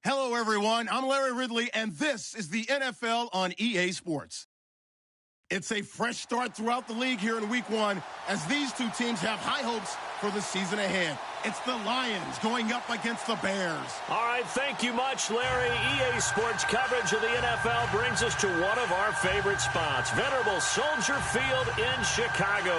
Hello, everyone. I'm Larry Ridley, and this is the NFL on EA Sports. It's a fresh start throughout the league here in Week 1 as these two teams have high hopes for the season ahead. It's the Lions going up against the Bears. All right, thank you much, Larry. EA Sports coverage of the NFL brings us to one of our favorite spots, venerable Soldier Field in Chicago.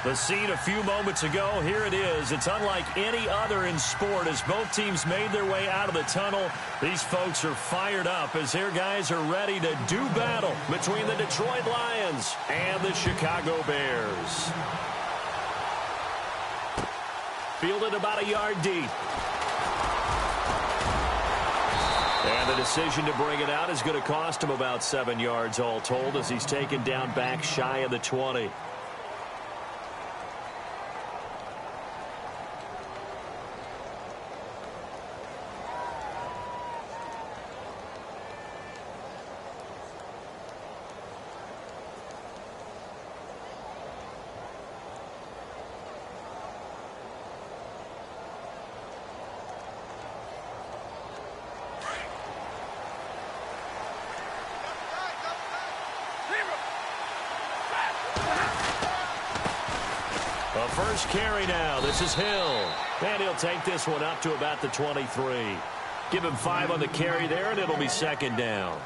The scene a few moments ago, here it is. It's unlike any other in sport as both teams made their way out of the tunnel. These folks are fired up as their guys are ready to do battle between the Detroit Lions and the Chicago Bears. Fielded about a yard deep. And the decision to bring it out is going to cost him about 7 yards all told as he's taken down back shy of the 20. First carry now. This is Hill. And he'll take this one up to about the 23. Give him 5 on the carry there, and it'll be second down.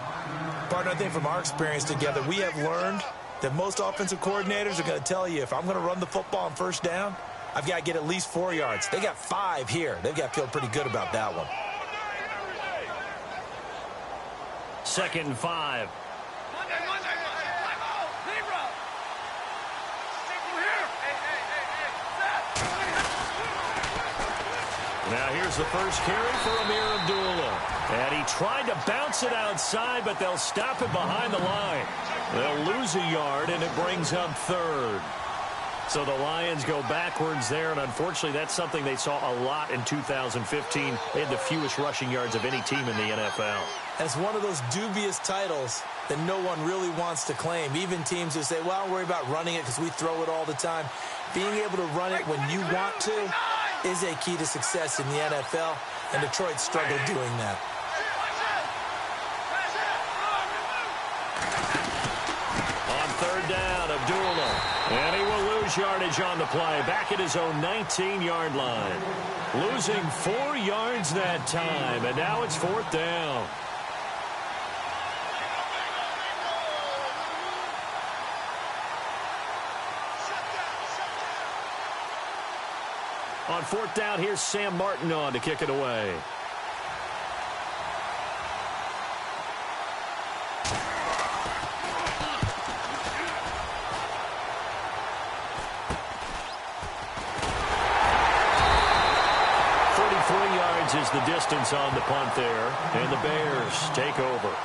Partner, I think from our experience together, we have learned that most offensive coordinators are going to tell you, if I'm going to run the football on first down, I've got to get at least 4 yards. They got 5 here. They've got to feel pretty good about that one. 2nd and 5. Now here's the first carry for Amir Abdullah. And he tried to bounce it outside, but they'll stop it behind the line. They'll lose a yard, and it brings up 3rd. So the Lions go backwards there, and unfortunately that's something they saw a lot in 2015. They had the fewest rushing yards of any team in the NFL. And it's one of those dubious titles that no one really wants to claim. Even teams who say, well, I don't worry about running it because we throw it all the time. Being able to run it when you want to is a key to success in the NFL, and Detroit struggled doing that. On 3rd down, Abdullah. And he will lose yardage on the play, back at his own 19-yard line. Losing 4 yards that time, and now it's 4th down. On 4th down, here's Sam Martin on to kick it away. Is the distance on the punt there, and the Bears take over.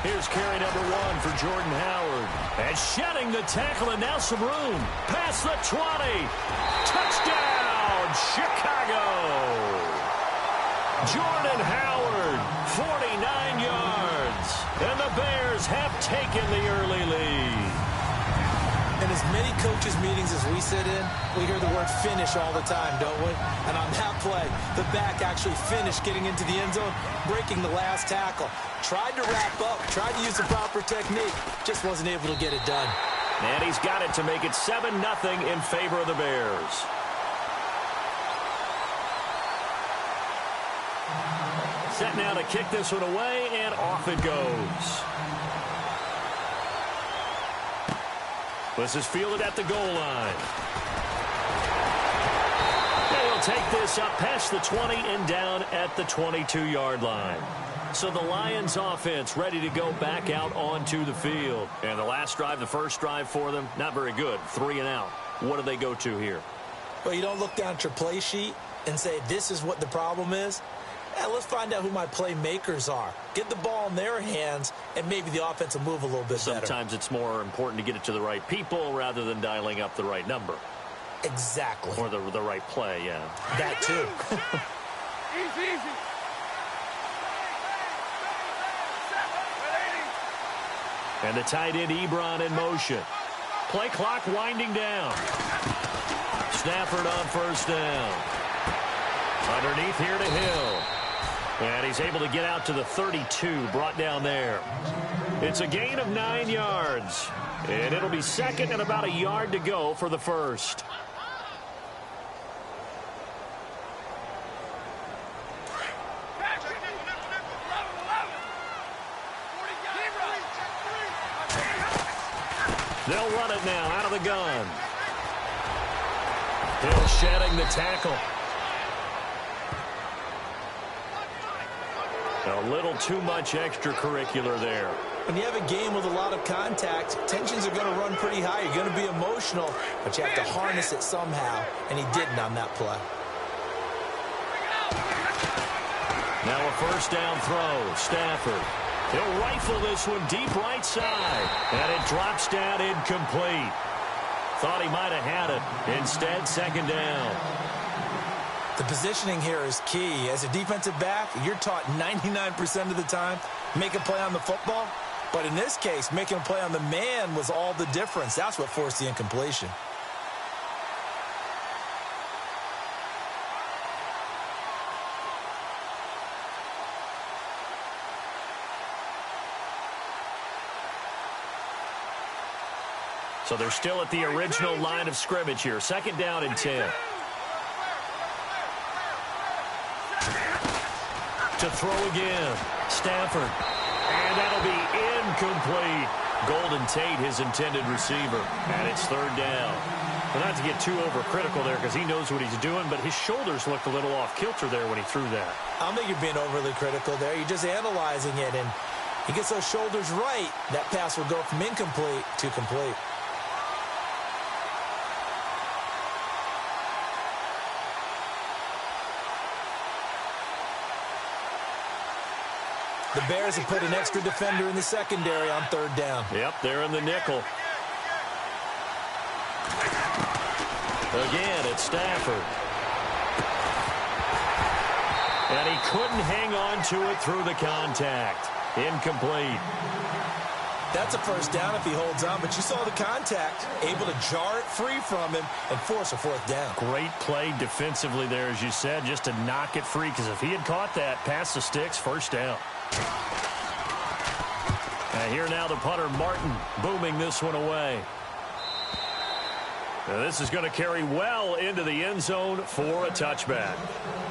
Here's carry number 1 for Jordan Howard. And shedding the tackle, and now some room. Past the 20. Touchdown, Chicago. Jordan Howard, 49 yards. And the Bears have taken the early lead. In as many coaches' meetings as we sit in, we hear the word finish all the time, don't we? And on that play, the back actually finished getting into the end zone, breaking the last tackle. Tried to wrap up, tried to use the proper technique, just wasn't able to get it done. And he's got it to make it 7-0 in favor of the Bears. Set now to kick this one away, and off it goes. This is fielded at the goal line. And he'll take this up past the 20 and down at the 22-yard line. So the Lions offense ready to go back out onto the field. And the last drive, the first drive for them, not very good. 3 and out. What do they go to here? Well, you don't look down at your play sheet and say, this is what the problem is. And let's find out who my playmakers are. Get the ball in their hands, and maybe the offense will move a little bit better. Sometimes it's more important to get it to the right people rather than dialing up the right number. Exactly. Or the right play, yeah. That too. Easy. And the tight end Ebron in motion. Play clock winding down. Stafford on first down. Underneath here to Hill. And he's able to get out to the 32, brought down there. It's a gain of 9 yards. And it'll be second and about a yard to go for the first. They'll run it now out of the gun. Hill shedding the tackle. A little too much extracurricular there. When you have a game with a lot of contact, tensions are going to run pretty high. You're going to be emotional, but you have to harness it somehow, and he didn't on that play. Now a first down throw. Stafford. He'll rifle this one deep right side. And it drops down incomplete. Thought he might have had it. Instead, second down. The positioning here is key. As a defensive back, you're taught 99% of the time, make a play on the football. But in this case, making a play on the man was all the difference. That's what forced the incompletion. So they're still at the original line of scrimmage here. Second down and 10. To throw again. Stafford. And that'll be incomplete. Golden Tate, his intended receiver. And it's third down. Well, not to get too overcritical there because he knows what he's doing, but his shoulders looked a little off kilter there when he threw that. I don't think you're being overly critical there. You're just analyzing it, and he gets those shoulders right. That pass will go from incomplete to complete. The Bears have put an extra defender in the secondary on third down. Yep, they're in the nickel. Again, it's Stafford. And he couldn't hang on to it through the contact. Incomplete. That's a first down if he holds on, but you saw the contact, able to jar it free from him and force a fourth down. Great play defensively there, as you said, just to knock it free, because if he had caught that, past the sticks, first down. And here now the punter, Martin, booming this one away. Now this is going to carry well into the end zone for a touchback.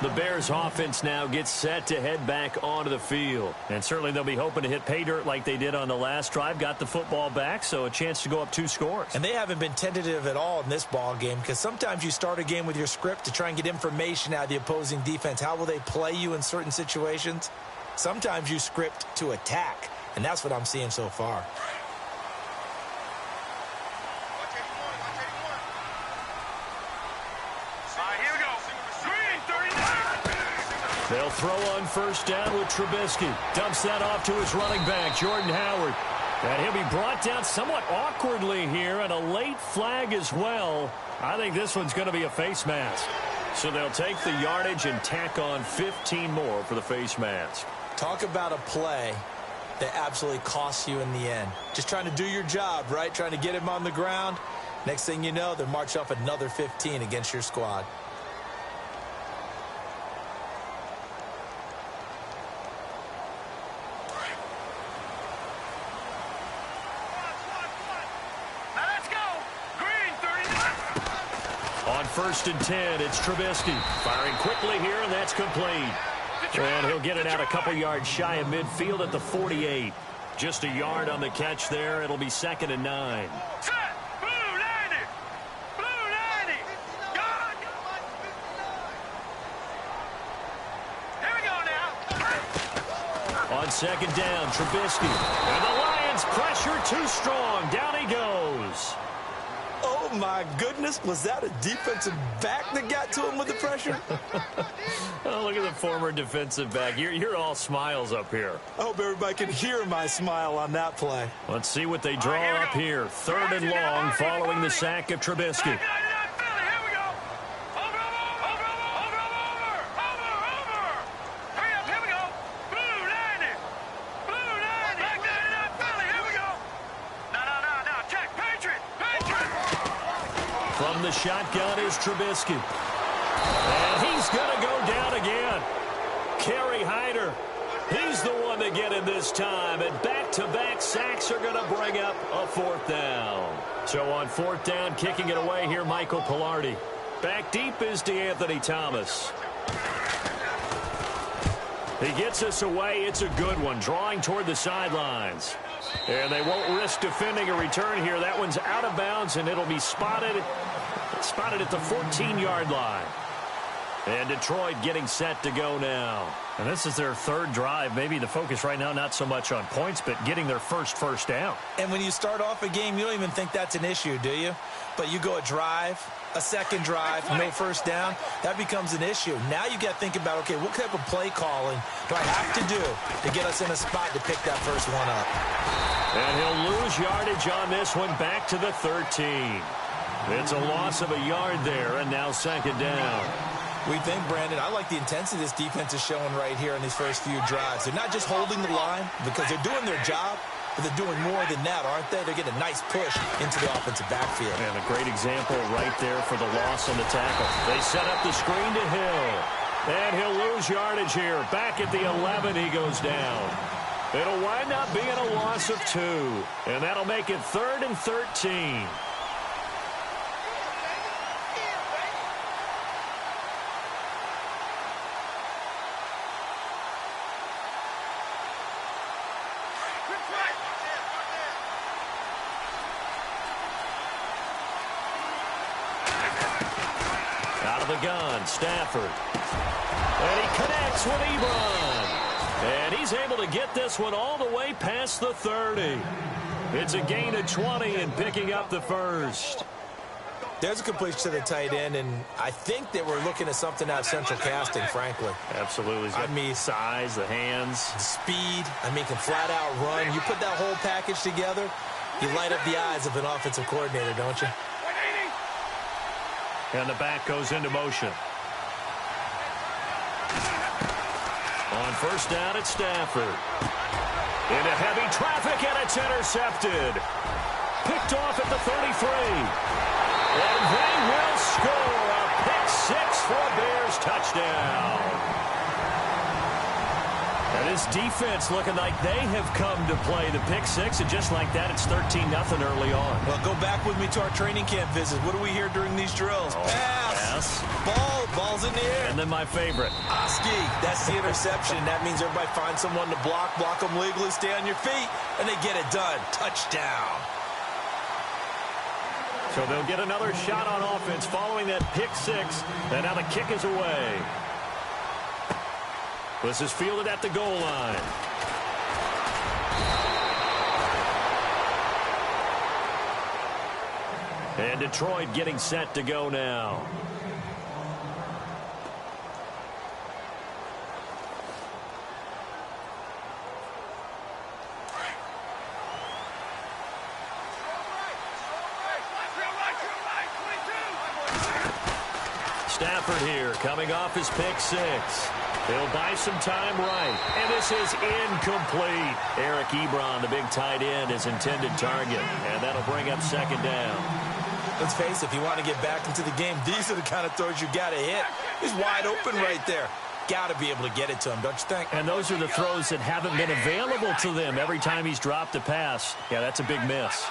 The Bears offense now gets set to head back onto the field. And certainly they'll be hoping to hit pay dirt like they did on the last drive. Got the football back, so a chance to go up 2 scores. And they haven't been tentative at all in this ball game, because sometimes you start a game with your script to try and get information out of the opposing defense. How will they play you in certain situations? Sometimes you script to attack, and that's what I'm seeing so far. They'll throw on first down with Trubisky. Dumps that off to his running back, Jordan Howard. And he'll be brought down somewhat awkwardly here, and a late flag as well. I think this one's going to be a face mask. So they'll take the yardage and tack on 15 more for the face mask. Talk about a play that absolutely costs you in the end. Just trying to do your job, right? Trying to get him on the ground. Next thing you know, they'll march off another 15 against your squad. On first and 10, it's Trubisky. Firing quickly here, and that's complete. And he'll get it out a couple yards shy of midfield at the 48. Just a yard on the catch there. It'll be second and 9. On second down, Trubisky. And the Lions pressure too strong. Down he goes. Oh, my goodness. Was that a defensive back that got to him with the pressure? Oh, look at the former defensive back. You're all smiles up here. I hope everybody can hear my smile on that play. Let's see what they draw up here. 3rd and long following the sack of Trubisky. From the shotgun is Trubisky. And he's going to go down again. Kerry Hyder. He's the one to get it this time. And back-to-back sacks are going to bring up a 4th down. So on 4th down, kicking it away here, Michael Pilardi. Back deep is DeAnthony Thomas. He gets us away. It's a good one, drawing toward the sidelines. And they won't risk defending a return here. That one's out of bounds, and it'll be spotted at the 14-yard line. And Detroit getting set to go now. And this is their 3rd drive. Maybe the focus right now not so much on points, but getting their first down. And when you start off a game, you don't even think that's an issue, do you? But you go a drive, a 2nd drive, no first down, that becomes an issue. Now you got to think about, okay, what type of play calling do I have to do to get us in a spot to pick that first one up? And he'll lose yardage on this one, back to the 13. It's a loss of a yard there, and now 2nd down. We think, Brandon, I like the intensity this defense is showing right here in these first few drives. They're not just holding the line because they're doing their job, but they're doing more than that, aren't they? They're getting a nice push into the offensive backfield. And a great example right there for the loss on the tackle. They set up the screen to Hill. And he'll lose yardage here. Back at the 11, he goes down. It'll wind up being a loss of 2. And that'll make it 3rd and 13. The gun, Stafford. And he connects with Ebron. And he's able to get this one all the way past the 30. It's a gain of 20 and picking up the first. There's a completion to the tight end, and I think that we're looking at something out of central casting, frankly. Absolutely. I mean, size, the hands. Speed. I mean, can flat out run. You put that whole package together, you light up the eyes of an offensive coordinator, don't you? And the back goes into motion. On 1st down, it's Stafford. Into heavy traffic, and it's intercepted. Picked off at the 33. And they will score a pick 6 for a Bears touchdown. And this defense looking like they have come to play the pick 6, and just like that, it's 13-0 early on. Well, go back with me to our training camp visits. What do we hear during these drills? Pass. Ball's in the air. And then my favorite. Oski, that's the interception. That means everybody finds someone to block them legally, stay on your feet, and they get it done. Touchdown. So they'll get another shot on offense following that pick 6, and now the kick is away. This is fielded at the goal line. And Detroit getting set to go now. Stafford here, coming off his pick 6. He'll buy some time right. And this is incomplete. Eric Ebron, the big tight end, his intended target. And that'll bring up 2nd down. Let's face it, if you want to get back into the game, these are the kind of throws you got to hit. He's wide open right there. Got to be able to get it to him, don't you think? And those are the throws that haven't been available to them every time he's dropped a pass. Yeah, that's a big miss.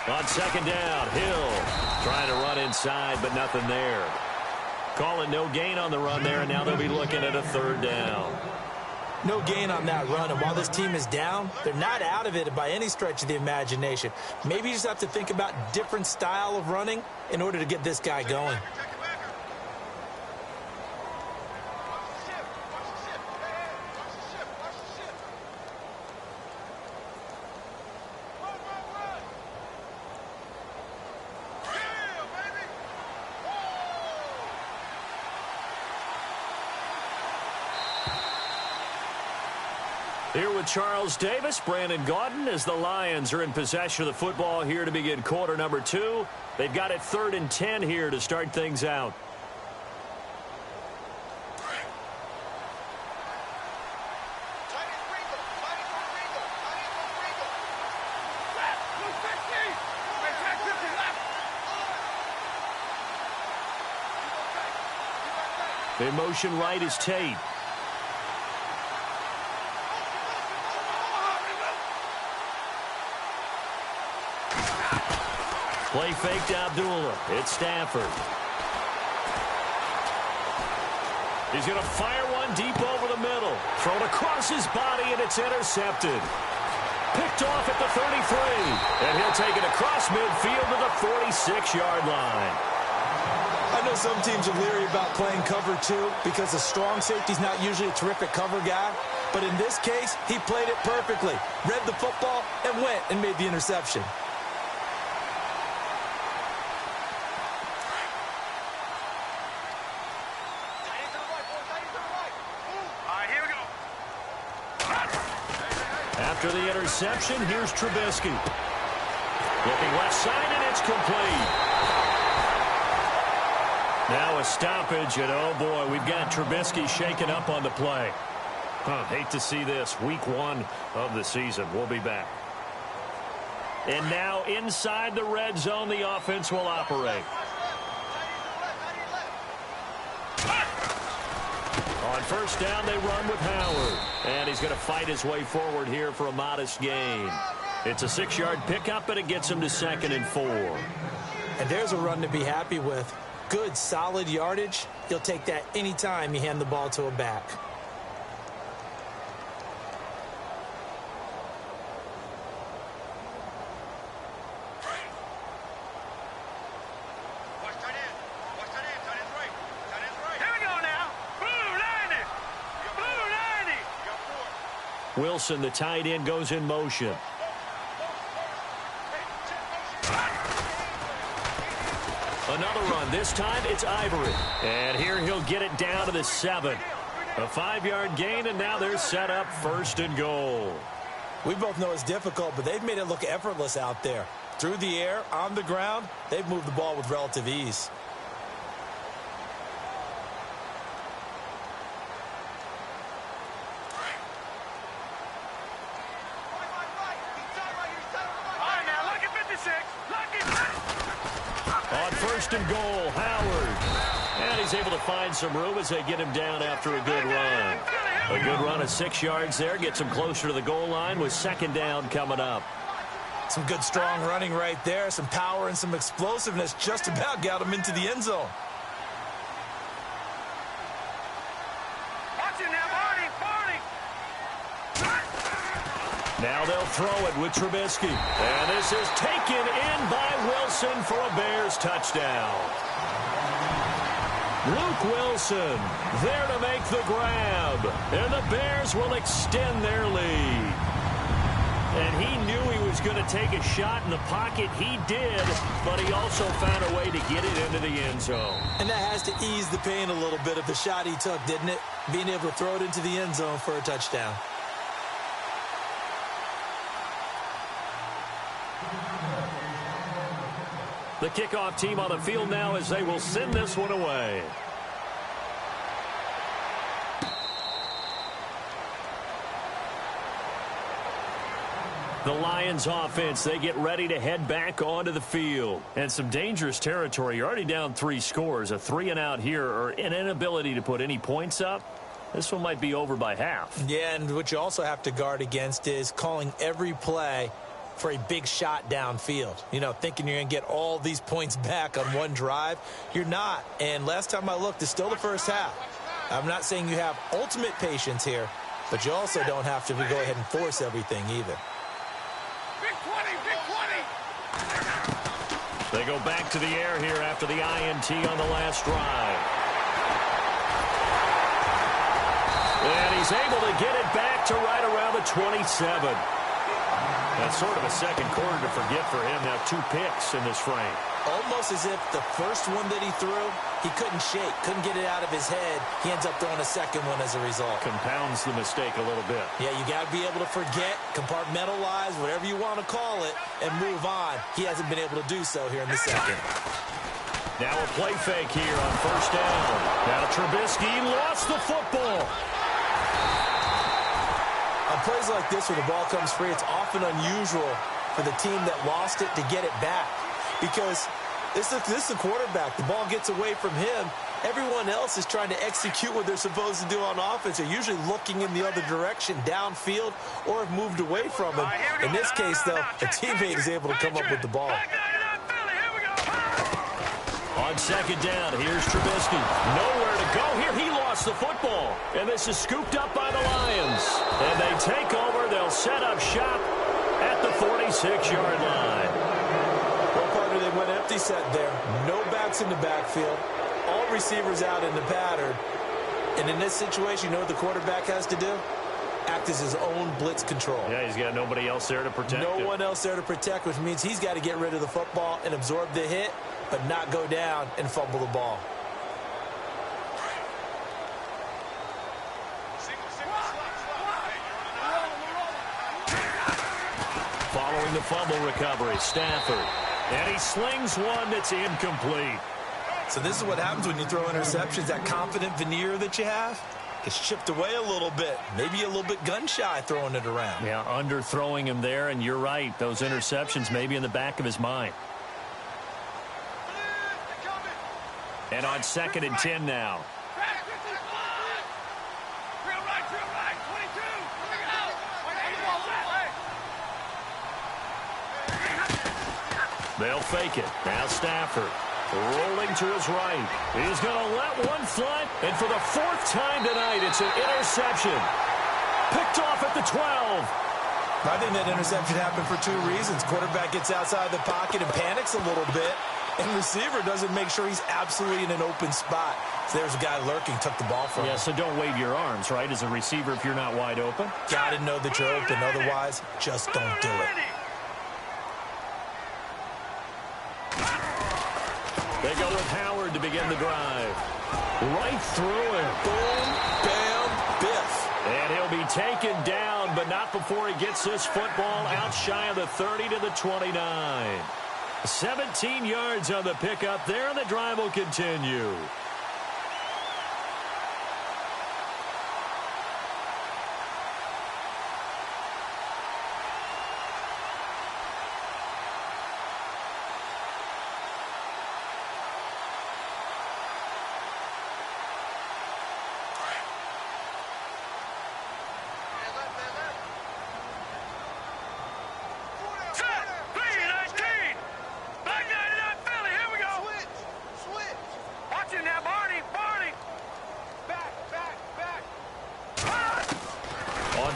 On 2nd down, Hill trying to run inside, but nothing there. Calling no gain on the run there, and now they'll be looking at a 3rd down. No gain on that run, and while this team is down, they're not out of it by any stretch of the imagination. Maybe you just have to think about different style of running in order to get this guy going. Here with Charles Davis, Brandon Gaudin, as the Lions are in possession of the football here to begin quarter number 2. They've got it 3rd and 10 here to start things out. In motion right is Tate. Play fake to Abdullah. It's Stafford. He's going to fire one deep over the middle. Thrown across his body, and it's intercepted. Picked off at the 33. And he'll take it across midfield to the 46-yard line. I know some teams are leery about playing cover 2 because a strong safety's not usually a terrific cover guy. But in this case, he played it perfectly. Read the football and went and made the interception. After the interception, here's Trubisky. Looking left side, and it's complete. Now a stoppage, and oh boy, we've got Trubisky shaken up on the play. Hate to see this. Week 1 of the season. We'll be back. And now inside the red zone, the offense will operate. On first down, they run with Howard. And he's going to fight his way forward here for a modest gain. It's a 6-yard pickup, and it gets him to 2nd and 4. And there's a run to be happy with. Good, solid yardage. You'll take that anytime you hand the ball to a back. Wilson, the tight end, goes in motion. Another run. This time it's Ivory. And here he'll get it down to the 7. A 5-yard gain, and now they're set up 1st and goal. We both know it's difficult, but they've made it look effortless out there. Through the air, on the ground, they've moved the ball with relative ease. On 1st and goal, Howard. And he's able to find some room as they get him down after a good run. A good run of 6 yards there. Gets him closer to the goal line with 2nd down coming up. Some good, strong running right there. Some power and some explosiveness just about got him into the end zone. Now they'll throw it with Trubisky. And this is taken in by Wilson for a Bears touchdown. Luke Wilson there to make the grab. And the Bears will extend their lead. And he knew he was going to take a shot in the pocket. He did, but he also found a way to get it into the end zone. And that has to ease the pain a little bit of the shot he took, didn't it? Being able to throw it into the end zone for a touchdown. The kickoff team on the field now as they will send this one away. The Lions offense, they get ready to head back onto the field. And some dangerous territory. You're already down 3 scores. A 3-and-out here, or an inability to put any points up. This one might be over by half. Yeah, and what you also have to guard against is calling every play for a big shot downfield. You know, thinking you're going to get all these points back on one drive. You're not. And last time I looked, it's still the first half. I'm not saying you have ultimate patience here, but you also don't have to go ahead and force everything either. Big 20, big 20. They go back to the air here after the INT on the last drive. And he's able to get it back to right around the 27. That's sort of a second quarter to forget for him. Now 2 picks in this frame. Almost as if the first one that he threw, he couldn't shake, couldn't get it out of his head. He ends up throwing a second one as a result. Compounds the mistake a little bit. Yeah, you got to be able to forget, compartmentalize, whatever you want to call it, and move on. He hasn't been able to do so here in the second. Now a play fake here on first down. Now Trubisky lost the football. On plays like this where the ball comes free, it's often unusual for the team that lost it to get it back. Because this is the quarterback. The ball gets away from him. Everyone else is trying to execute what they're supposed to do on offense. They're usually looking in the other direction, downfield, or have moved away from him. In this case, though, a teammate is able to come up with the ball. On second down, here's Trubisky. Nowhere to go here. He lost the football. And this is scooped up by the Lions. And they take over. They'll set up shop at the 46-yard line. Well, partner, they went empty set there. No backs in the backfield. All receivers out in the pattern. And in this situation, you know what the quarterback has to do? Act as his own blitz control. Yeah, he's got nobody else there to protect him. No one else there to protect, which means he's got to get rid of the football and absorb the hit, but not go down and fumble the ball. Following the fumble recovery, Stafford. And he slings one that's incomplete. So this is what happens when you throw interceptions. That confident veneer that you have gets chipped away a little bit. Maybe a little bit gun-shy throwing it around. Yeah, underthrowing him there, and you're right. Those interceptions may be in the back of his mind. And on 2nd and 10 now. They'll fake it. Now Stafford rolling to his right. He's going to let one fly. And for the 4th time tonight, it's an interception. Picked off at the 12. I think that interception happened for 2 reasons. Quarterback gets outside the pocket and panics a little bit. And receiver doesn't make sure he's absolutely in an open spot. So there's a guy lurking, took the ball from him. Yeah, so don't wave your arms, right, as a receiver if you're not wide open. Got to know that you're open. Otherwise, just don't do it. They go with Howard to begin the drive. Right through him. Boom, bam, biff. And he'll be taken down, but not before he gets this football out shy of the 30 to the 29. 17 yards on the pickup there, and the drive will continue.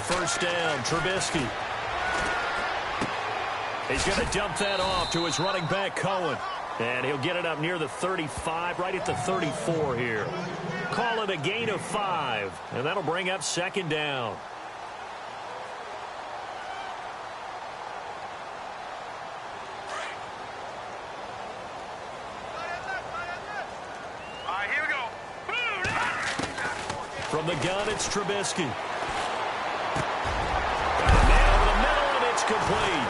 First down, Trubisky. He's going to dump that off to his running back, Cohen. And he'll get it up near the 35, right at the 34 here. Call it a gain of 5, and that'll bring up 2nd down. All right, here we go. From the gun, it's Trubisky. Complete.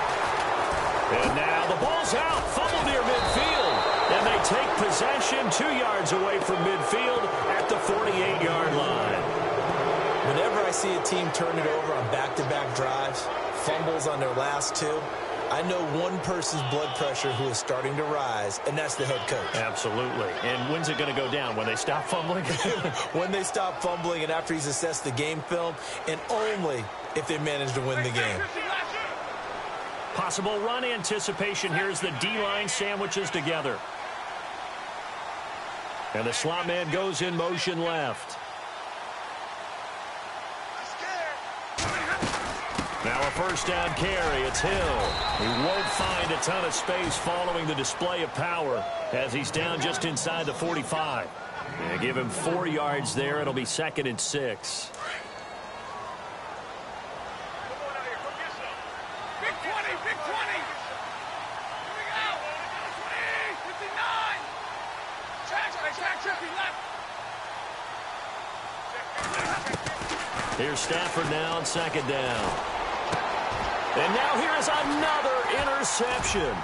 And now the ball's out. Fumble near midfield. And they take possession 2 yards away from midfield at the 48-yard line. Whenever I see a team turn it over on back-to-back drives, fumbles on their last 2, I know one person's blood pressure who is starting to rise, and that's the head coach. Absolutely. And when's it going to go down? When they stop fumbling? When they stop fumbling and after he's assessed the game film, and only if they manage to win the game. Possible run anticipation. Here's the D-line sandwiches together. And the slot man goes in motion left. Now a first down carry. It's Hill. He won't find a ton of space following the display of power as he's down just inside the 45. And give him 4 yards there. It'll be 2nd and 6. Big 20. Here's Stafford now on second down. And now here is another interception.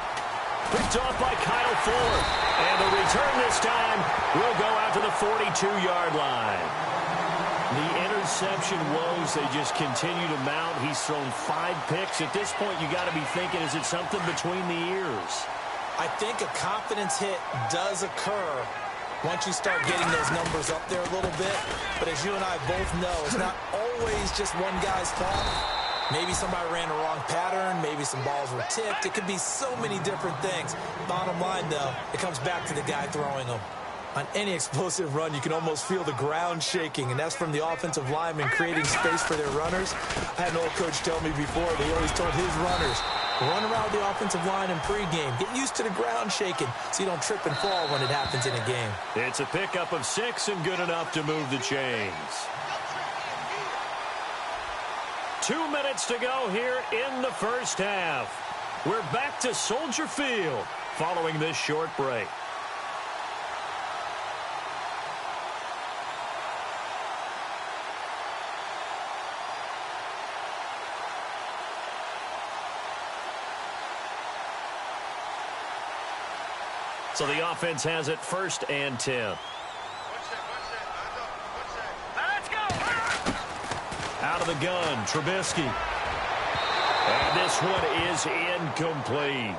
Picked off by Kyle Fuller. And the return this time will go out to the 42-yard line. The interception woes, they just continue to mount. He's thrown 5 picks. At this point, you got to be thinking, is it something between the ears? I think a confidence hit does occur once you start getting those numbers up there a little bit. But as you and I both know, it's not always just one guy's fault. Maybe somebody ran a wrong pattern. Maybe some balls were tipped. It could be so many different things. Bottom line, though, it comes back to the guy throwing them. On any explosive run, you can almost feel the ground shaking, and that's from the offensive linemen creating space for their runners. I had an old coach tell me before, they always told his runners, run around the offensive line in pregame. Get used to the ground shaking so you don't trip and fall when it happens in a game. It's a pickup of 6 and good enough to move the chains. 2 minutes to go here in the first half. We're back to Soldier Field following this short break. So the offense has it 1st and 10. Let's go. Out of the gun, Trubisky. And this one is incomplete.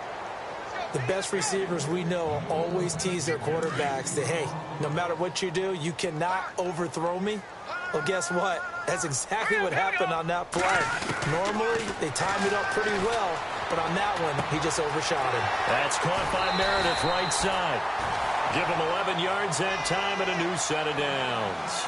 The best receivers we know always tease their quarterbacks that, hey, no matter what you do, you cannot overthrow me. Well, guess what? That's exactly what happened on that play. Normally, they time it up pretty well, but on that one, he just overshot him. That's caught by Meredith, right side. Give him 11 yards that time and a new set of downs.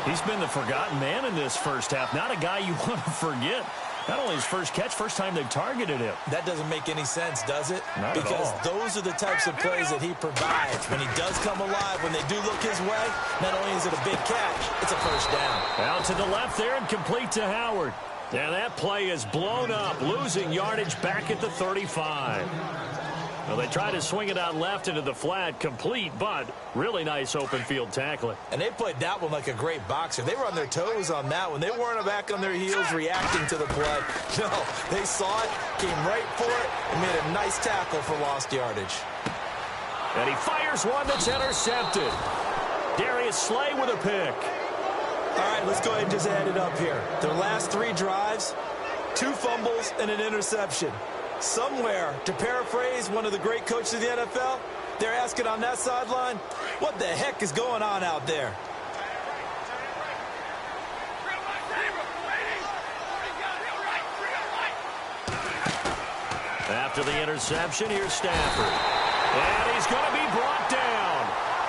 He's been the forgotten man in this first half. Not a guy you want to forget. Not only his first catch, first time they've targeted him. That doesn't make any sense, does it? Not because at all. Those are the types of plays that he provides. When he does come alive, when they do look his way, not only is it a big catch, it's a first down. Out to the left there and complete to Howard. And that play is blown up, losing yardage back at the 35. Well, they try to swing it out left into the flat, complete, but really nice open field tackling. And they played that one like a great boxer. They were on their toes on that one. They weren't back on their heels reacting to the play. No, they saw it, came right for it, and made a nice tackle for lost yardage. And he fires one that's intercepted. Darius Slay with a pick. All right, let's go ahead and just add it up here. Their last 3 drives, 2 fumbles and an interception. Somewhere, to paraphrase one of the great coaches of the NFL, they're asking on that sideline, what the heck is going on out there? After the interception, here's Stafford. And he's going to be brought down.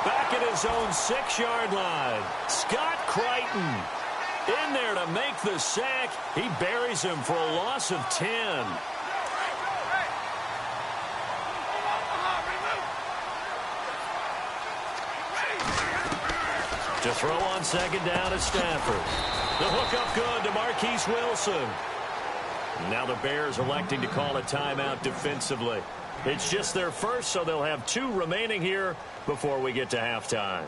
Back at his own 6-yard line. Scott Crichton in there to make the sack. He buries him for a loss of 10. To throw on second down is Stafford. The hook up good to Marquise Wilson. Now the Bears electing to call a timeout defensively. It's just their first, so they'll have 2 remaining here before we get to halftime.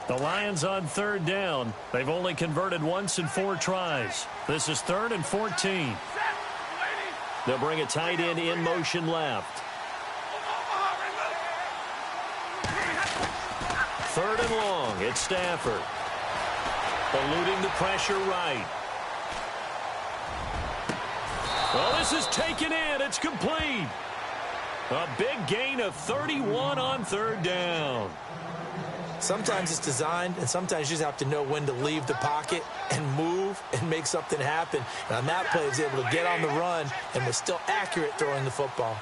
The Lions on 3rd down. They've only converted once in 4 tries. This is 3rd and 14. They'll bring a tight end in motion left. 3rd and long. It's Stafford. Eluding the pressure right. Well, this is taken in. It's complete. A big gain of 31 on 3rd down. Sometimes it's designed, and sometimes you just have to know when to leave the pocket and move and make something happen. And on that play, he was able to get on the run and was still accurate throwing the football.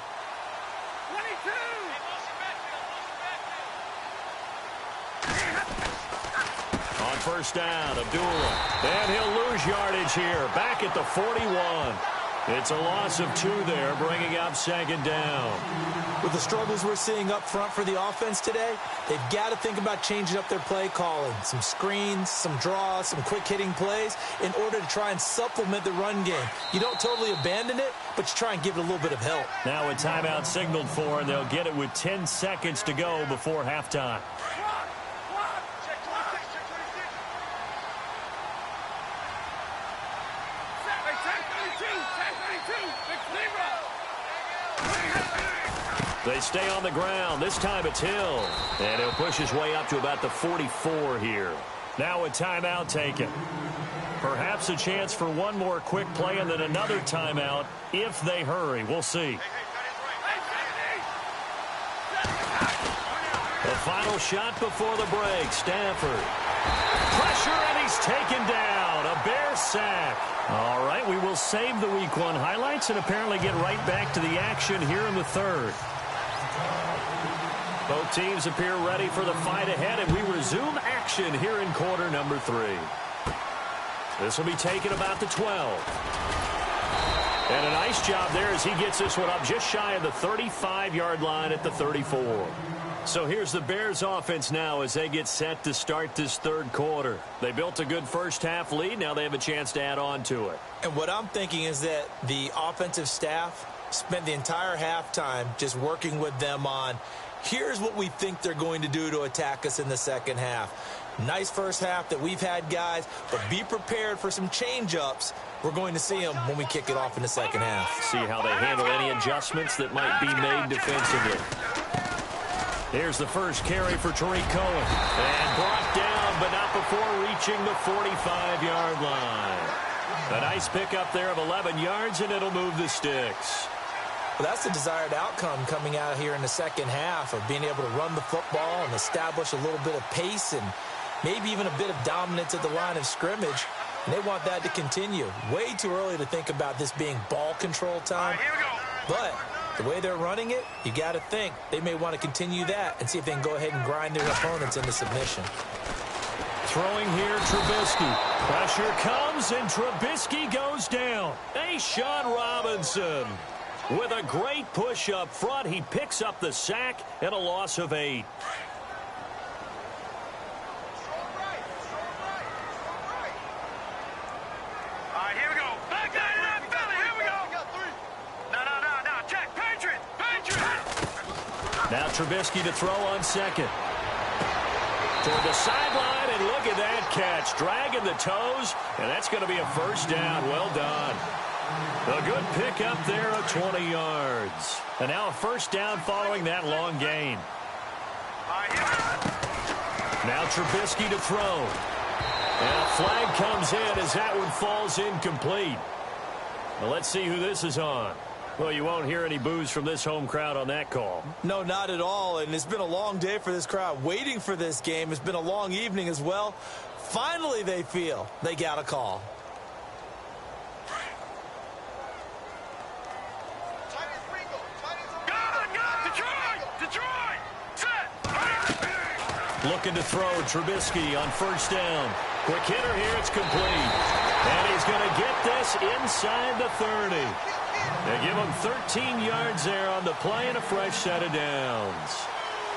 22. On 1st down, Abdullah. And he'll lose yardage here. Back at the 41. It's a loss of 2 there, bringing up second down. With the struggles we're seeing up front for the offense today, they've got to think about changing up their play calling. Some screens, some draws, some quick-hitting plays in order to try and supplement the run game. You don't totally abandon it, but you try and give it a little bit of help. Now a timeout signaled for, and they'll get it with 10 seconds to go before halftime. They stay on the ground. This time it's Hill. And he'll push his way up to about the 44 here. Now a timeout taken. Perhaps a chance for one more quick play and then another timeout if they hurry. We'll see. The final shot before the break. Stafford. Pressure, and he's taken down. A Bear sack. All right, we will save the Week 1 highlights and apparently get right back to the action here in the third. Both teams appear ready for the fight ahead, and we resume action here in quarter number 3. This will be taken about the 12. And a nice job there as he gets this one up just shy of the 35-yard line at the 34. So here's the Bears offense now as they get set to start this third quarter. They built a good first-half lead. Now they have a chance to add on to it. And what I'm thinking is that the offensive staff spent the entire halftime just working with them on, here's what we think they're going to do to attack us in the second half. Nice first half that we've had, guys, but be prepared for some change-ups. We're going to see them when we kick it off in the second half. See how they handle any adjustments that might be made defensively. Here's the first carry for Tariq Cohen. And brought down, but not before reaching the 45-yard line. A nice pickup there of 11 yards, and it'll move the sticks. Well, that's the desired outcome coming out here in the second half of being able to run the football and establish a little bit of pace and maybe even a bit of dominance at the line of scrimmage. And they want that to continue. Way too early to think about this being ball control time. But the way they're running it, you got to think they may want to continue that and see if they can go ahead and grind their opponents into submission. Throwing here, Trubisky. Pressure comes, and Trubisky goes down. Sean Robinson. With a great push up front, he picks up the sack and a loss of 8. Here we go. Back down that belly. Here we go. No. Check. Patriot. Now Trubisky to throw on second. Toward the sideline, and look at that catch. Dragging the toes, and that's going to be a first down. Well done. A good pickup there of 20 yards. And now a first down following that long gain. Now Trubisky to throw. And a flag comes in as that one falls incomplete. Well, let's see who this is on. Well, you won't hear any boos from this home crowd on that call. No, not at all. And it's been a long day for this crowd waiting for this game. It's been a long evening as well. Finally, they feel they got a call. Looking to throw, Trubisky on first down. Quick hitter here, it's complete. And he's going to get this inside the 30. They give him 13 yards there on the play and a fresh set of downs.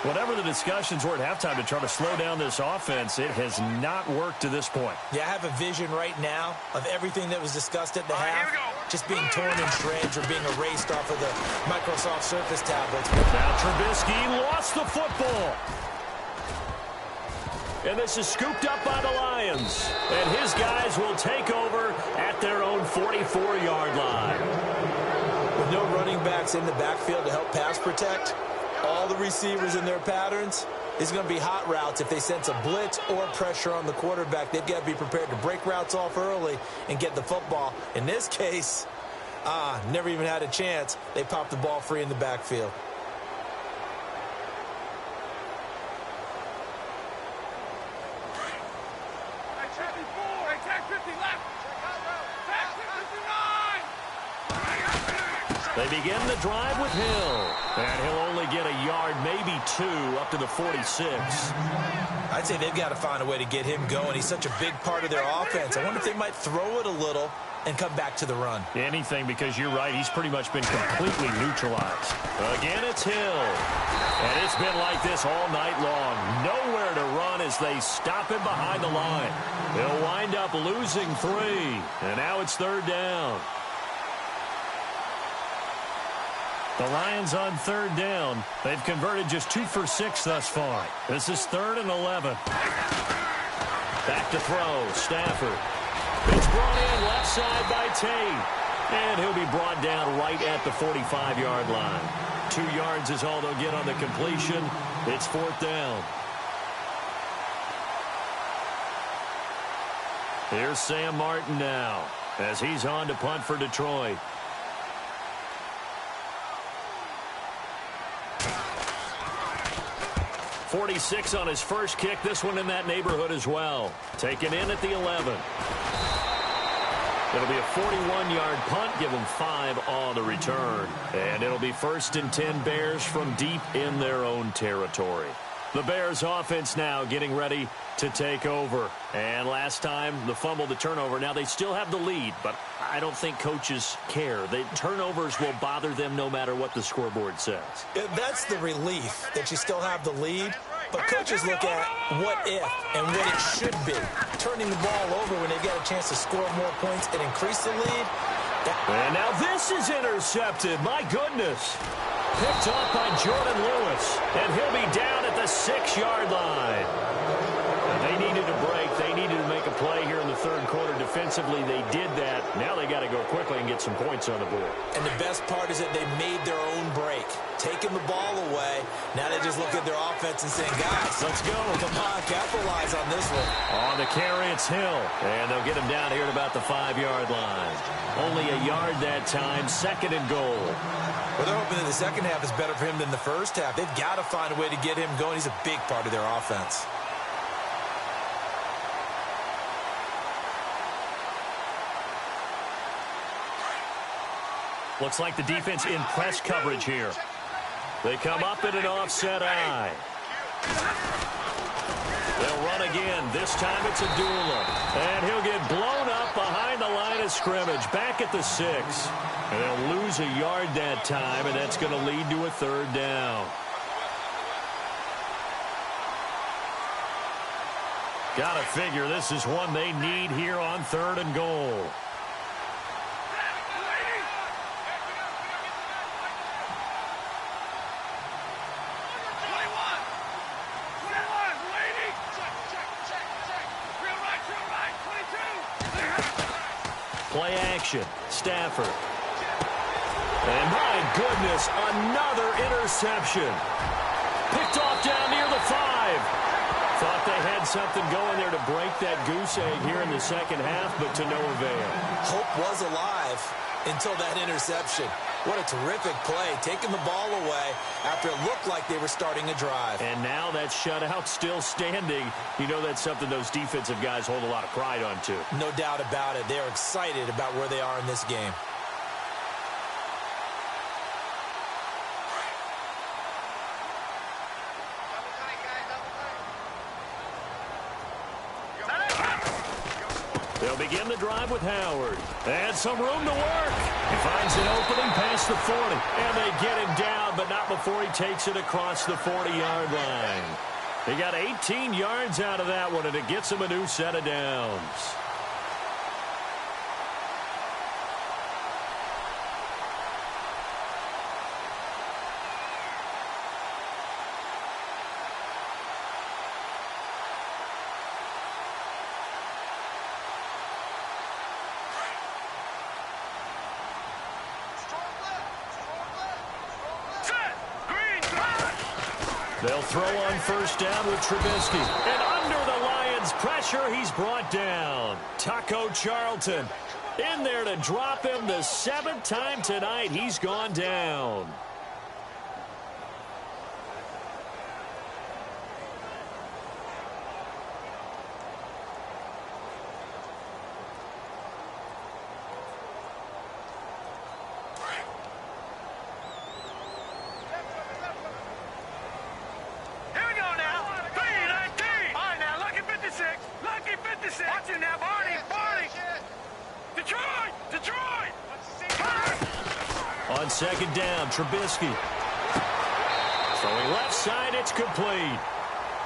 Whatever the discussions were at halftime to try to slow down this offense, it has not worked to this point. Yeah, I have a vision right now of everything that was discussed at the half just being torn in shreds or being erased off of the Microsoft Surface tablets. Now Trubisky lost the football. And this is scooped up by the Lions. And his guys will take over at their own 44-yard line. With no running backs in the backfield to help pass protect, all the receivers in their patterns is going to be hot routes. If they sense a blitz or pressure on the quarterback, they've got to be prepared to break routes off early and get the football. In this case, never even had a chance. They popped the ball free in the backfield. They begin the drive with Hill. And he'll only get a yard, maybe 2, up to the 46. I'd say they've got to find a way to get him going. He's such a big part of their offense. I wonder if they might throw it a little and come back to the run. Anything, because you're right, he's pretty much been completely neutralized. Again, it's Hill. And it's been like this all night long. Nowhere to run as they stop him behind the line. He'll wind up losing 3. And now it's 3rd down. The Lions on 3rd down. They've converted just 2 for 6 thus far. This is 3rd and 11. Back to throw. Stafford. It's brought in left side by Tate. And he'll be brought down right at the 45-yard line. 2 yards is all they'll get on the completion. It's 4th down. Here's Sam Martin now as he's on to punt for Detroit. .46 on his first kick. This one in that neighborhood as well. Taken in at the 11. It'll be a 41-yard punt. Give them 5 on the return. And it'll be 1st and 10 Bears from deep in their own territory. The Bears offense now getting ready to take over. And last time, the fumble, the turnover. Now they still have the lead, but I don't think coaches care. The turnovers will bother them no matter what the scoreboard says. That's the relief that you still have the lead. But coaches look at what if and what it should be. Turning the ball over when they get a chance to score more points and increase the lead. And now this is intercepted. My goodness. Picked off by Jordan Lewis. And he'll be down at the 6-yard line. They needed a break. They needed to make a play here in the 3rd quarter. Defensively, they did that. Now they got to go quickly and get some points on the board. And the best part is that they made their own break. Taking the ball away. Now they just look at their offense and saying, guys, let's go. Come on, capitalize on this one. On the carry, it's Hill. And they'll get him down here at about the 5-yard line. Only a yard that time. 2nd and goal. Well, they're hoping that the second half is better for him than the first half. They've got to find a way to get him going. He's a big part of their offense. Looks like the defense in press coverage here. They come up in an offset eye. They'll run again. This time it's Abdullah. And he'll get blown up behind the line of scrimmage. Back at the 6. And they'll lose a yard that time, and that's going to lead to a 3rd down. Gotta figure this is one they need here on 3rd and goal. Play action. Stafford. And my goodness, another interception. Picked off down near the 5. Thought they had something going there to break that goose egg here in the second half, but to no avail. Hope was alive until that interception. What a terrific play, taking the ball away after it looked like they were starting a drive. And now that shutout still standing. You know that's something those defensive guys hold a lot of pride on, too. No doubt about it. They are excited about where they are in this game. They'll begin the drive with Howard. And some room to work. He finds an opening past the 40. And they get him down, but not before he takes it across the 40-yard line. He got 18 yards out of that one, and it gets him a new set of downs. They'll throw on 1st down with Trubisky. And under the Lions' pressure, he's brought down. Taco Charlton in there to drop him the 7th time tonight. He's gone down. Watch it now, Barney! Barney! Detroit! On second down, Trubisky. Throwing left side, it's complete.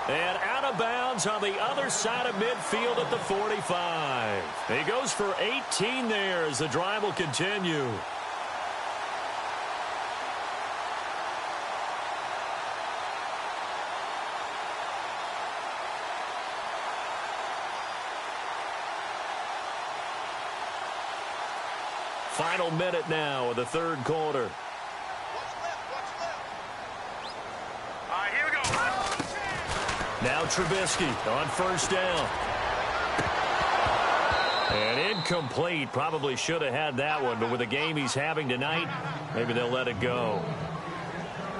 And out of bounds on the other side of midfield at the 45. He goes for 18 there as the drive will continue. Final minute now of the third quarter. Now Trubisky on first down. And incomplete. Probably should have had that one, but with the game he's having tonight, maybe they'll let it go.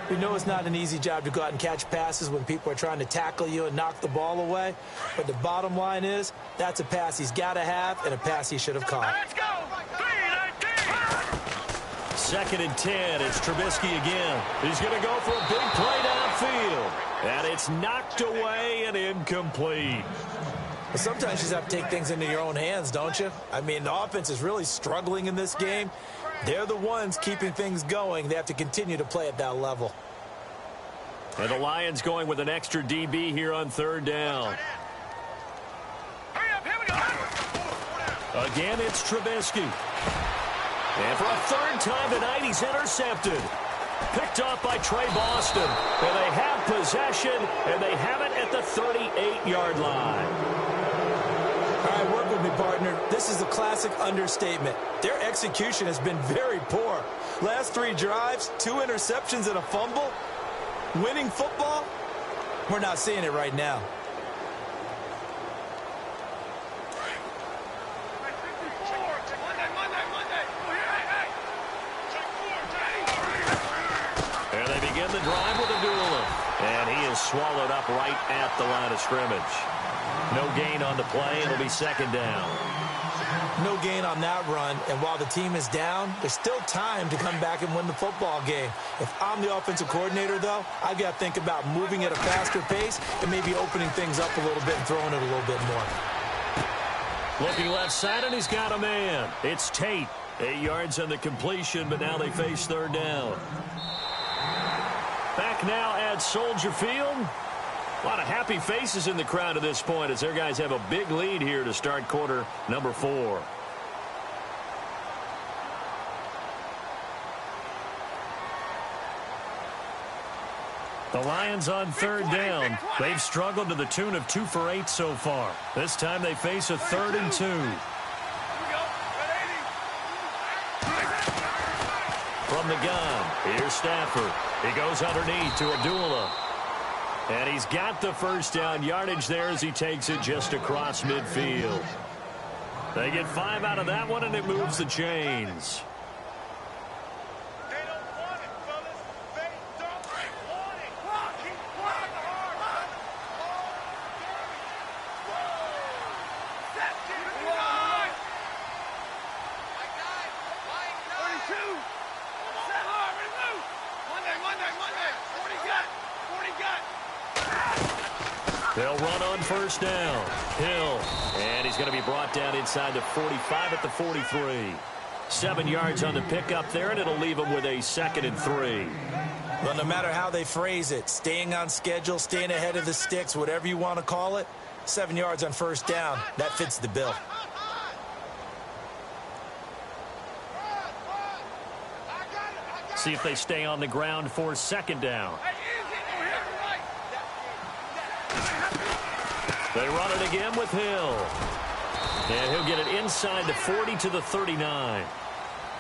We know it's not an easy job to go out and catch passes when people are trying to tackle you and knock the ball away. But the bottom line is, that's a pass he's got to have and a pass he should have caught. Let's go! 2nd and 10. It's Trubisky again. He's going to go for a big play downfield. And it's knocked away and incomplete. But sometimes you just have to take things into your own hands, don't you? I mean, the offense is really struggling in this game. They're the ones keeping things going. They have to continue to play at that level. And the Lions going with an extra DB here on third down. Hurry up, here we go. Again, it's Trubisky. And for a third time tonight, he's intercepted. Picked off by Trey Boston. And they have possession, and they have it at the 38-yard line. All right, work with me, partner. This is a classic understatement. Their execution has been very poor. Last 3 drives, 2 interceptions and a fumble. Winning football? We're not seeing it right now. And they begin the drive with a duel. And he is swallowed up right at the line of scrimmage. No gain on the play. It'll be second down. No gain on that run, and while the team is down, there's still time to come back and win the football game. If I'm the offensive coordinator, though, I've got to think about moving at a faster pace and maybe opening things up a little bit and throwing it a little bit more. Looking left side, and he's got a man. It's Tate. 8 yards on the completion, but now they face third down. Back now at Soldier Field. A lot of happy faces in the crowd at this point as their guys have a big lead here to start quarter number 4. The Lions on third down. They've struggled to the tune of 2 for 8 so far. This time they face a 3rd and 2. From the gun, here's Stafford. He goes underneath to Abdullah. And he's got the first down yardage there as he takes it just across midfield. They get 5 out of that one, and it moves the chains. They don't want it, fellas. They don't want it. Keep playing hard. Set, line. My guy, 32. Set hard, ready to move. Monday. 40 gut. They'll run on first down. Hill. And he's going to be brought down inside the 45 at the 43. 7 yards on the pickup there, and it'll leave him with a 2nd and 3. Well, no matter how they phrase it, staying on schedule, staying ahead of the sticks, whatever you want to call it, 7 yards on first down, that fits the bill. See if they stay on the ground for second down. They run it again with Hill. And he'll get it inside the 40 to the 39.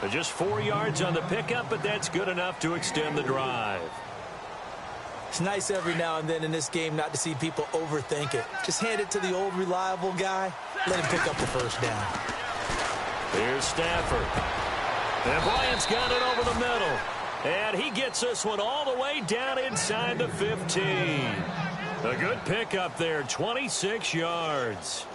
Just 4 yards on the pickup, but that's good enough to extend the drive. It's nice every now and then in this game not to see people overthink it. Just hand it to the old reliable guy. Let him pick up the first down. Here's Stafford. And Bryant's got it over the middle. And he gets this one all the way down inside the 15. A good pickup there, 26 yards.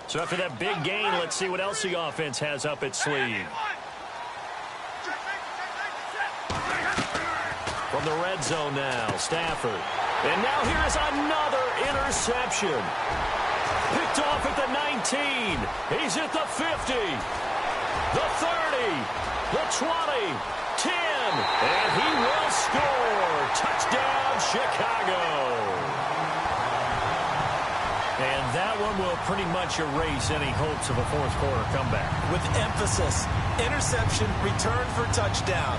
So after that big gain, let's see what else the offense has up its sleeve. From From the red zone now, Stafford. And now here is another interception. Picked off at the 19. He's at the 50. The 30. The 20. 10. And he will score. Touchdown, Chicago. And that one will pretty much erase any hopes of a fourth quarter comeback. With emphasis, interception, return for touchdown.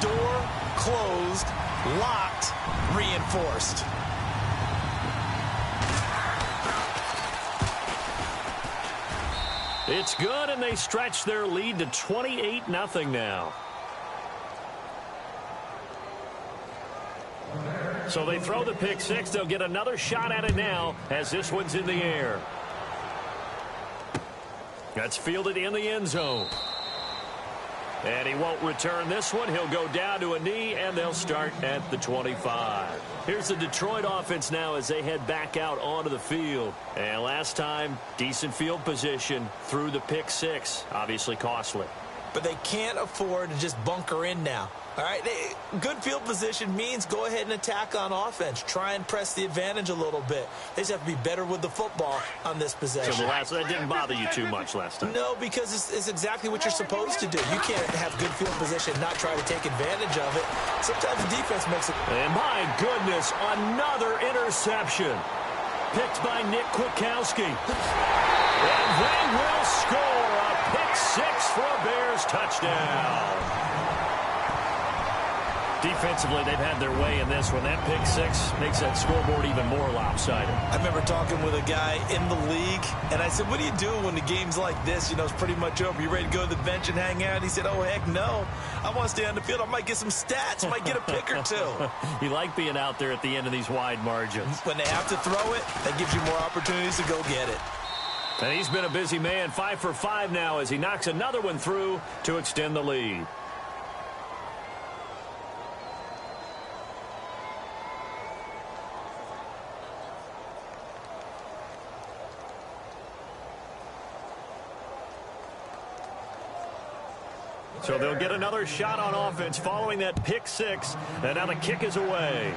Door closed, locked, reinforced. It's good, and they stretch their lead to 28-0 now. So they throw the pick six. They'll get another shot at it now as this one's in the air. That's fielded in the end zone. And he won't return this one. He'll go down to a knee, and they'll start at the 25. Here's the Detroit offense now as they head back out onto the field. And last time, decent field position through the pick six. Obviously costly. But they can't afford to just bunker in now. All right, good field position means go ahead and attack on offense. Try and press the advantage a little bit. They just have to be better with the football on this possession. So that didn't bother you too much last time? No, because it's exactly what you're supposed to do. You can't have good field position and not try to take advantage of it. Sometimes the defense makes it. And my goodness, another interception. Picked by Nick Kwiatkowski. And they will score a pick six for a Bears touchdown. Defensively, they've had their way in this one. That pick six makes that scoreboard even more lopsided. I remember talking with a guy in the league, and I said, what do you do when the game's like this? You know, it's pretty much over. You ready to go to the bench and hang out? He said, oh, heck no. I want to stay on the field. I might get some stats. I might get a pick or two. You like being out there at the end of these wide margins. When they have to throw it, that gives you more opportunities to go get it. And he's been a busy man. 5 for 5 now as he knocks another one through to extend the lead. So they'll get another shot on offense following that pick six. And now the kick is away.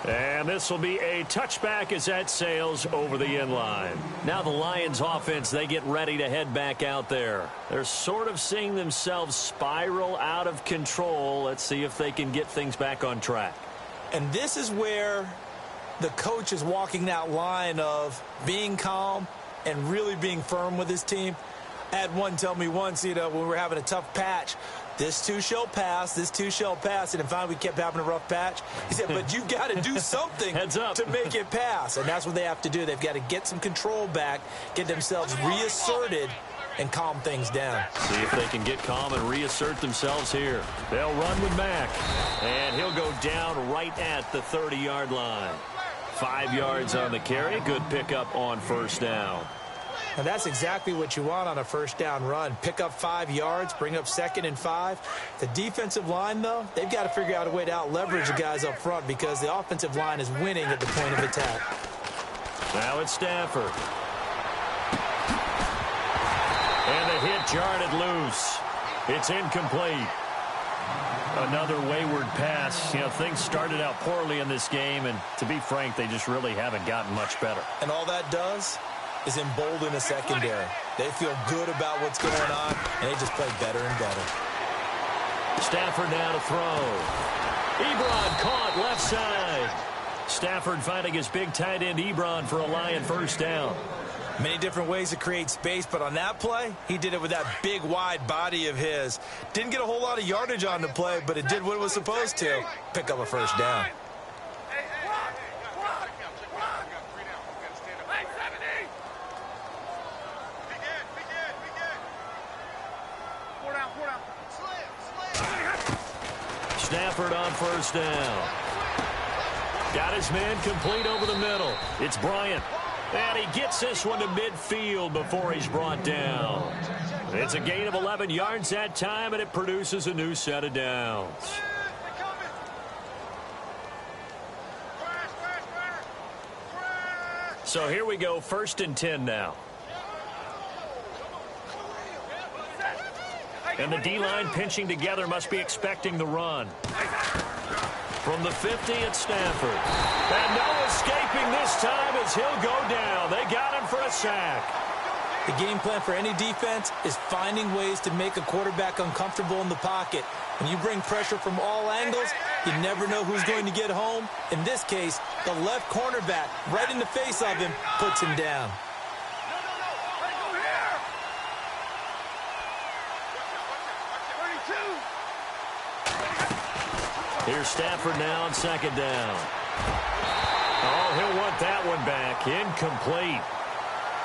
And this will be a touchback as that sails over the end line. Now the Lions offense, they get ready to head back out there. They're sort of seeing themselves spiral out of control. Let's see if they can get things back on track. And this is where the coach is walking that line of being calm and really being firm with his team. I had one tell me once, you know, when we were having a tough patch, this too shall pass, this too shall pass. And finally we kept having a rough patch. He said, but you've got to do something Heads up. to make it pass. And that's what they have to do. They've got to get some control back, get themselves reasserted, and calm things down. See if they can get calm and reassert themselves here. They'll run with Mack. And he'll go down right at the 30-yard line. 5 yards on the carry. Good pickup on first down. And that's exactly what you want on a first down run. Pick up 5 yards, bring up 2nd and 5. The defensive line, though, they've got to figure out a way to out-leverage the guys up front because the offensive line is winning at the point of attack. Now it's Stafford. And the hit jarred it loose. It's incomplete. Another wayward pass. You know, things started out poorly in this game, and to be frank, they just really haven't gotten much better. And all that does is embolden a secondary. They feel good about what's going on, and they just play better and better. Stafford now to throw. Ebron caught left side. Stafford finding his big tight end Ebron for a Lion first down. Many different ways to create space, but on that play, he did it with that big, wide body of his. Didn't get a whole lot of yardage on the play, but it did what it was supposed to. Pick up a first down. Stafford on first down. Got his man complete over the middle. It's Bryant. And he gets this one to midfield before he's brought down. It's a gain of 11 yards that time, and it produces a new set of downs. So here we go, 1st and 10 now. And the D-line pinching together must be expecting the run. From the 50, it's Stafford. And no escaping this time as he'll go down. They got him for a sack. The game plan for any defense is finding ways to make a quarterback uncomfortable in the pocket. When you bring pressure from all angles, you never know who's going to get home. In this case, the left cornerback, right in the face of him, puts him down. Here's Stafford now on second down. Oh, he'll want that one back. Incomplete.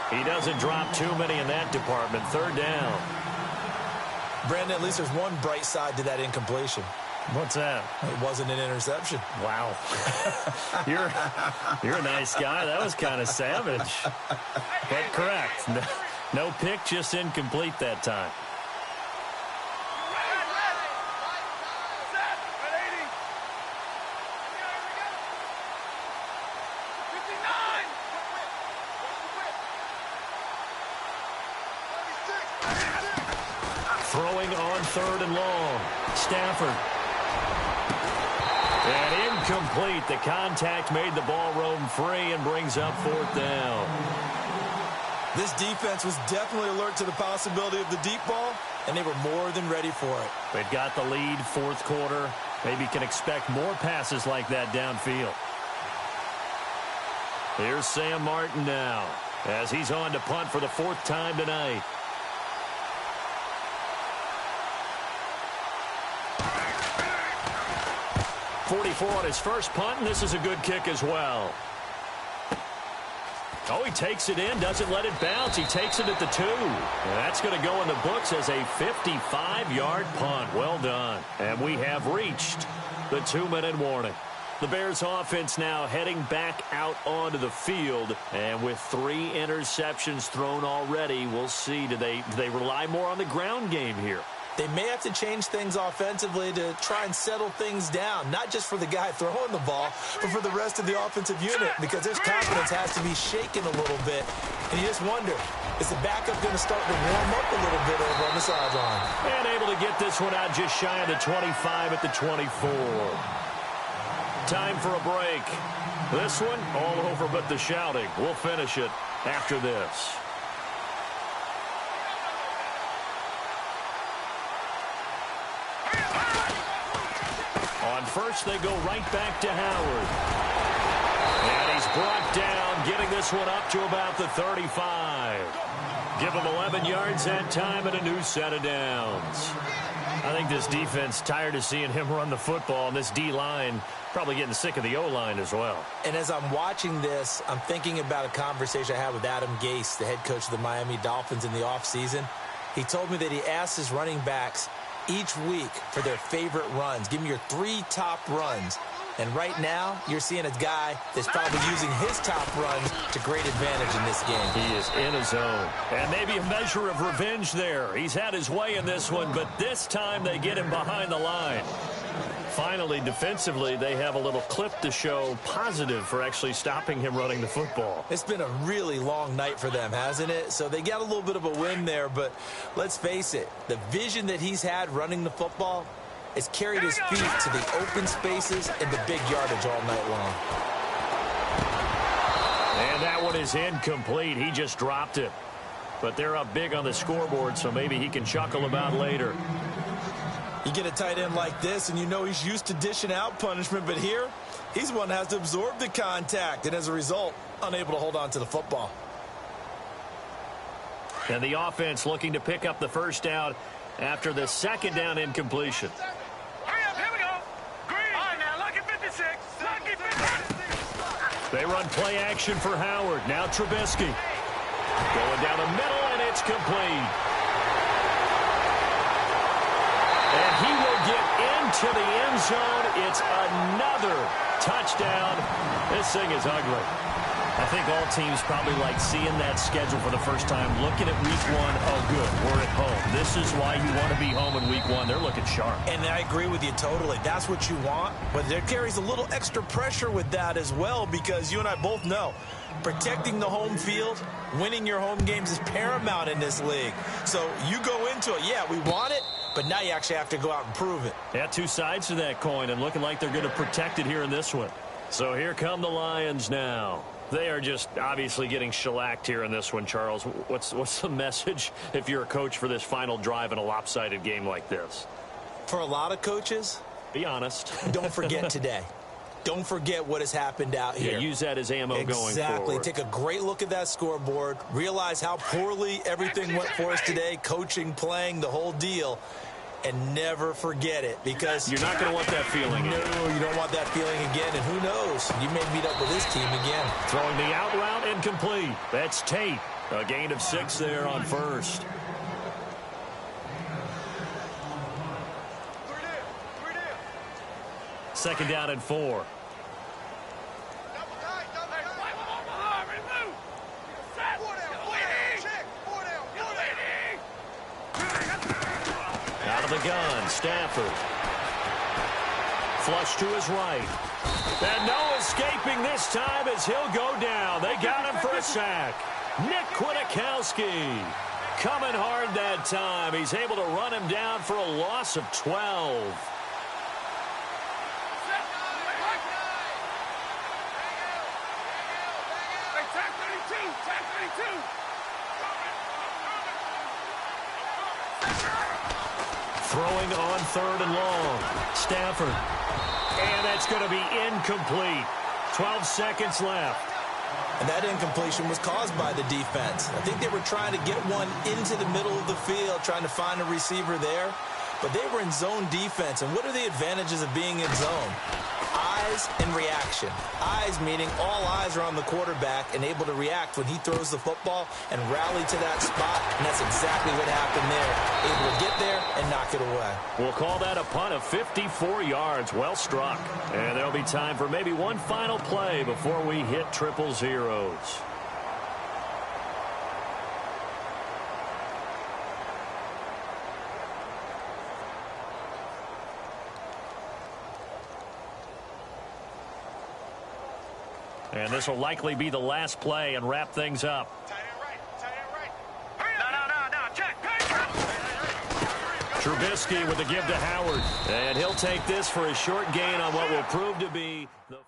He doesn't drop too many in that department. Third down. Brandon, at least there's one bright side to that incompletion. What's that? It wasn't an interception. Wow. You're a nice guy. That was kind of savage. But correct. No pick, just incomplete that time. Throwing on third and long. Stafford. And incomplete. The contact made the ball roam free and brings up fourth down. This defense was definitely alert to the possibility of the deep ball, and they were more than ready for it. They've got the lead, fourth quarter. Maybe can expect more passes like that downfield. Here's Sam Martin now as he's on to punt for the fourth time tonight. .44 on his first punt, and this is a good kick as well. Oh, he takes it in, doesn't let it bounce. He takes it at the 2. And that's going to go in the books as a 55-yard punt. Well done. And we have reached the 2-minute warning. The Bears offense now heading back out onto the field. And with 3 interceptions thrown already, we'll see. Do they rely more on the ground game here? They may have to change things offensively to try and settle things down, not just for the guy throwing the ball, but for the rest of the offensive unit, because his confidence has to be shaken a little bit. And you just wonder, is the backup going to start to warm up a little bit over on the sideline? And able to get this one out just shy of the 25 at the 24. Time for a break. This one, all over but the shouting. We'll finish it after this. On first, they go right back to Howard. And he's brought down, getting this one up to about the 35. Give him 11 yards that time and a new set of downs. I think this defense tired of seeing him run the football, and this D-line probably getting sick of the O-line as well. And as I'm watching this, I'm thinking about a conversation I had with Adam Gase, the head coach of the Miami Dolphins in the offseason. He told me that he asked his running backs each week for their favorite runs. Give me your 3 top runs. And right now, you're seeing a guy that's probably using his top runs to great advantage in this game. He is in his zone. And maybe a measure of revenge there. He's had his way in this one, but this time they get him behind the line. Finally, defensively, they have a little clip to show positive for actually stopping him running the football. It's been a really long night for them, hasn't it? So they got a little bit of a win there, but let's face it, the vision that he's had running the football has carried his feet to the open spaces and the big yardage all night long. And that one is incomplete. He just dropped it. But they're up big on the scoreboard, so maybe he can chuckle about later. You get a tight end like this, and you know he's used to dishing out punishment, but here, he's the one that has to absorb the contact, and as a result, unable to hold on to the football. And the offense looking to pick up the first down after the second down incompletion. Hurry up, here we go. Green. All right, now, lucky 56. Lucky 56. They run play action for Howard. Now Trubisky. Going down the middle, and it's complete. And he will get into the end zone. It's another touchdown. This thing is ugly. I think all teams probably like seeing that schedule for the first time, looking at week 1. Oh, good, we're at home. This is why you want to be home in week 1. They're looking sharp. And I agree with you totally. That's what you want. But there carries a little extra pressure with that as well, because you and I both know protecting the home field, winning your home games is paramount in this league. So you go into it, yeah, we want it, but now you actually have to go out and prove it. Yeah, two sides to that coin, and looking like they're going to protect it here in this one. So here come the Lions now. They are just obviously getting shellacked here in this one, Charles. What's the message if you're a coach for this final drive in a lopsided game like this? For a lot of coaches, be honest. Don't forget today. Don't forget what has happened out here. Yeah, use that as ammo going forward. Exactly. Take a great look at that scoreboard. Realize how poorly everything went for us today, coaching, playing, the whole deal. And never forget it, because you're not going to want that feeling again. No, you don't want that feeling again. And who knows? You may meet up with this team again. Throwing the out route incomplete. That's Tate. A gain of 6 there on first. Second down and 4. Out of the gun, Stafford. Flush to his right. And no escaping this time as he'll go down. They got him for a sack. Nick Kwiatkowski coming hard that time. He's able to run him down for a loss of 12. Throwing on 3rd and long. Stafford. And that's going to be incomplete. 12 seconds left. And that incompletion was caused by the defense. I think they were trying to get one into the middle of the field, trying to find a receiver there. But they were in zone defense. And what are the advantages of being in zone? Eyes and reaction. Eyes meaning all eyes are on the quarterback and able to react when he throws the football and rally to that spot. And that's exactly what happened there. Able to get there and knock it away. We'll call that a punt of 54 yards. Well struck. And there'll be time for maybe one final play before we hit triple zeros. And this will likely be the last play and wrap things up. Tight end right. Tight end right. No. Check. Trubisky with the give to Howard. And he'll take this for a short gain on what will prove to be the... Run.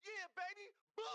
Yeah, baby. Boom.